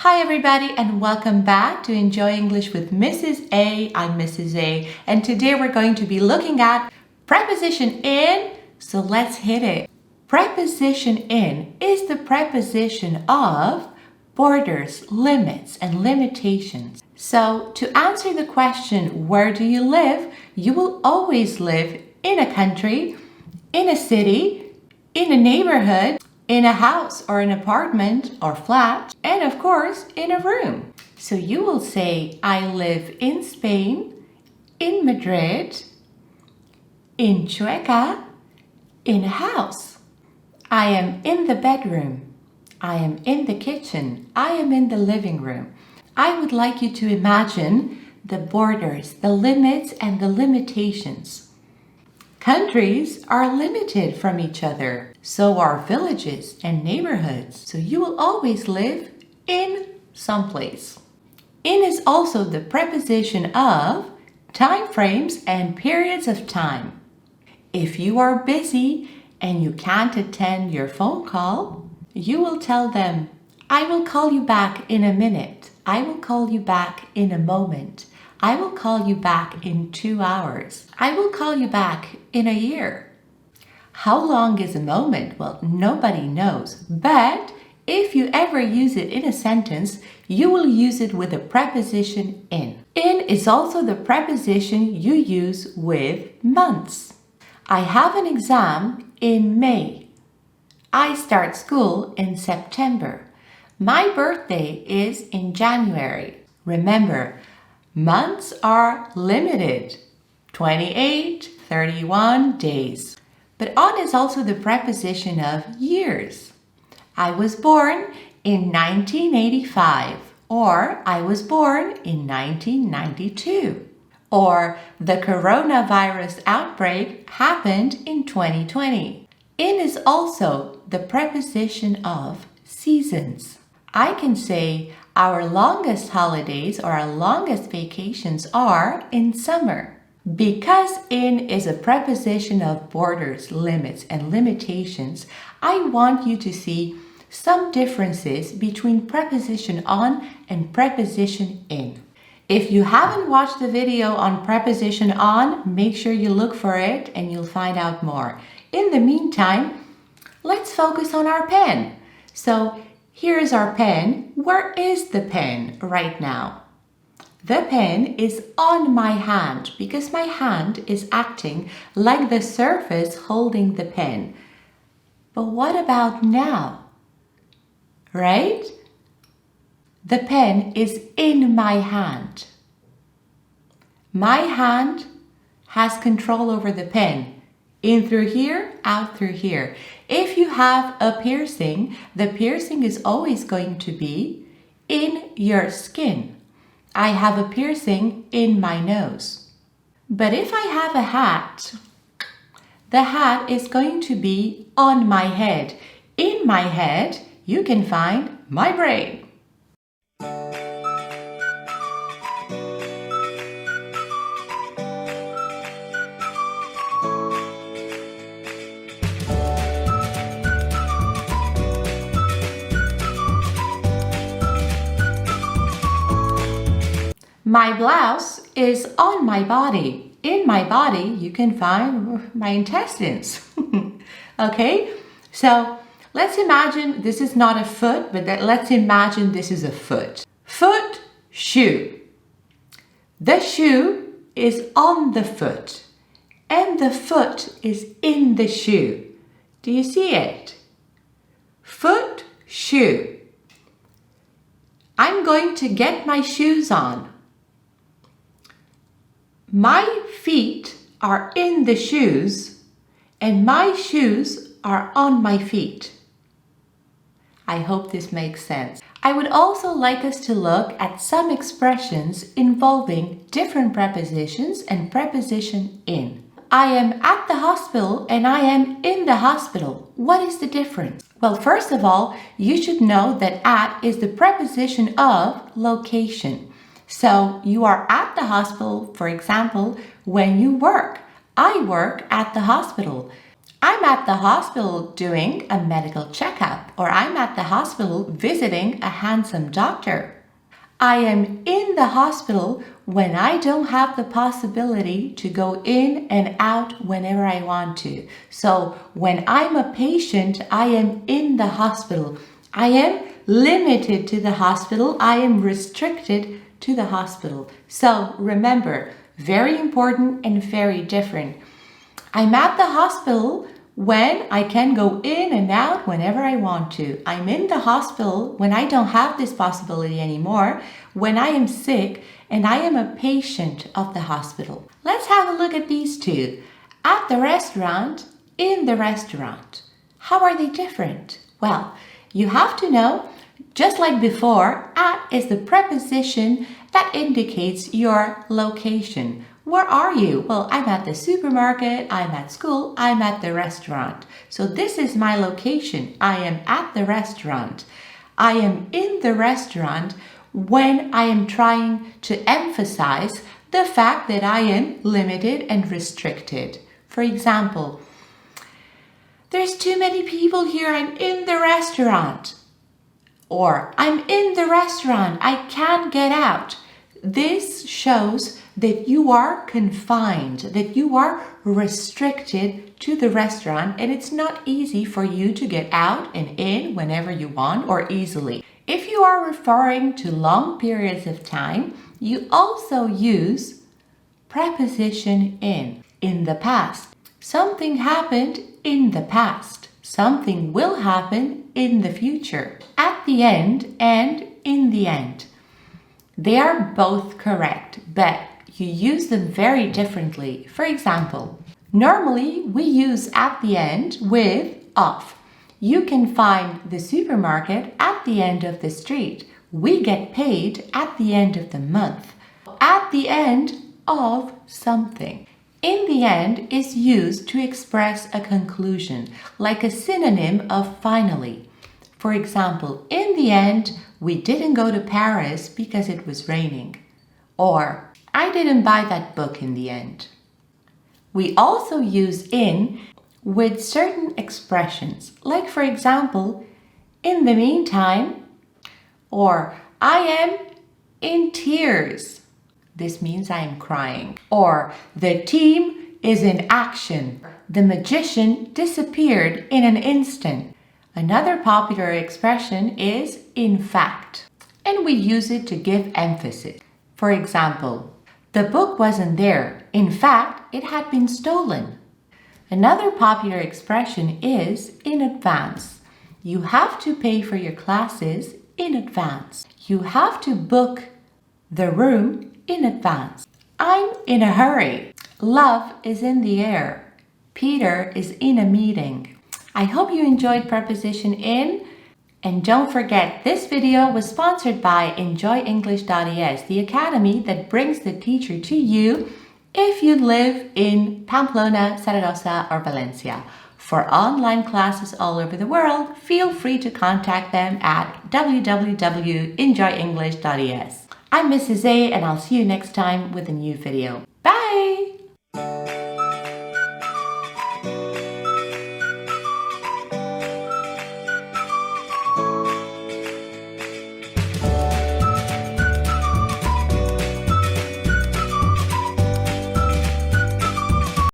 Hi everybody and welcome back to Enjoy English with Mrs. A. I'm Mrs. A and today we're going to be looking at preposition in, so let's hit it. Preposition in is the preposition of borders, limits, and limitations. So to answer the question, where do you live? You will always live in a country, in a city, in a neighborhood, in a house or an apartment or flat, and of course in a room. So you will say, I live in Spain, in Madrid, in Chueca, in a house. I am in the bedroom. I am in the kitchen. I am in the living room. I would like you to imagine the borders, the limits, and the limitations. Countries are limited from each other. So are villages and neighborhoods. So you will always live in some place. In is also the preposition of time frames and periods of time. If you are busy and you can't attend your phone call, you will tell them, I will call you back in a minute. I will call you back in a moment. I will call you back in 2 hours. I will call you back in a year. How long is a moment? Well, nobody knows. But if you ever use it in a sentence, you will use it with a preposition in. In is also the preposition you use with months. I have an exam in May. I start school in September. My birthday is in January. Remember, months are limited, 28, 31 days. But on is also the preposition of years. I was born in 1985, or I was born in 1992, or the coronavirus outbreak happened in 2020. In is also the preposition of seasons. I can say our longest holidays or our longest vacations are in summer. Because in is a preposition of borders, limits, and limitations, I want you to see some differences between preposition on and preposition in. If you haven't watched the video on preposition on, make sure you look for it and you'll find out more. In the meantime, let's focus on our pen. So here's our pen. Where is the pen right now? The pen is on my hand because my hand is acting like the surface holding the pen. But what about now? Right? The pen is in my hand. My hand has control over the pen. In through here, out through here. If you have a piercing, the piercing is always going to be in your skin. I have a piercing in my nose. But if I have a hat, the hat is going to be on my head. In my head, you can find my brain. My blouse is on my body. In my body, you can find my intestines. Okay? So let's imagine this is not a foot, but let's imagine this is a foot. Foot, shoe. The shoe is on the foot, and the foot is in the shoe. Do you see it? Foot, shoe. I'm going to get my shoes on. My feet are in the shoes and my shoes are on my feet. I hope this makes sense. I would also like us to look at some expressions involving different prepositions and preposition in. I am at the hospital and I am in the hospital. What is the difference? Well, first of all, you should know that at is the preposition of location. So you are at the hospital, for example, when you work. I work at the hospital. I'm at the hospital doing a medical checkup, or I'm at the hospital visiting a handsome doctor. I am in the hospital when I don't have the possibility to go in and out whenever I want to. So when I'm a patient, I am in the hospital. I am limited to the hospital. I am restricted to the hospital. So remember, very important and very different. I'm at the hospital when I can go in and out whenever I want to. I'm in the hospital when I don't have this possibility anymore, when I am sick and I am a patient of the hospital. Let's have a look at these two. At the restaurant, in the restaurant. How are they different? Well, you have to know, just like before, at is the preposition that indicates your location. Where are you? Well, I'm at the supermarket, I'm at school, I'm at the restaurant. So this is my location. I am at the restaurant. I am in the restaurant when I am trying to emphasize the fact that I am limited and restricted. For example, there's too many people here, I'm in the restaurant. Or, I'm in the restaurant, I can't get out. This shows that you are confined, that you are restricted to the restaurant, and it's not easy for you to get out and in whenever you want or easily. If you are referring to long periods of time, you also use preposition in the past. Something happened in the past. Something will happen in the future. At the end and in the end. They are both correct, but you use them very differently. For example, normally we use at the end with of. You can find the supermarket at the end of the street. We get paid at the end of the month. At the end of something. In the end is used to express a conclusion, like a synonym of finally. For example, in the end, we didn't go to Paris because it was raining. Or, I didn't buy that book in the end. We also use in with certain expressions, like for example, in the meantime, or I am in tears. This means I am crying. Or the team is in action. The magician disappeared in an instant. Another popular expression is in fact, and we use it to give emphasis. For example, the book wasn't there. In fact, it had been stolen. Another popular expression is in advance. You have to pay for your classes in advance. You have to book the room in advance. I'm in a hurry. Love is in the air. Peter is in a meeting. I hope you enjoyed preposition in. And don't forget, this video was sponsored by EnjoyEnglish.es, the academy that brings the teacher to you if you live in Pamplona, Zaragoza, or Valencia. For online classes all over the world, feel free to contact them at www.enjoyenglish.es. I'm Mrs. A, and I'll see you next time with a new video.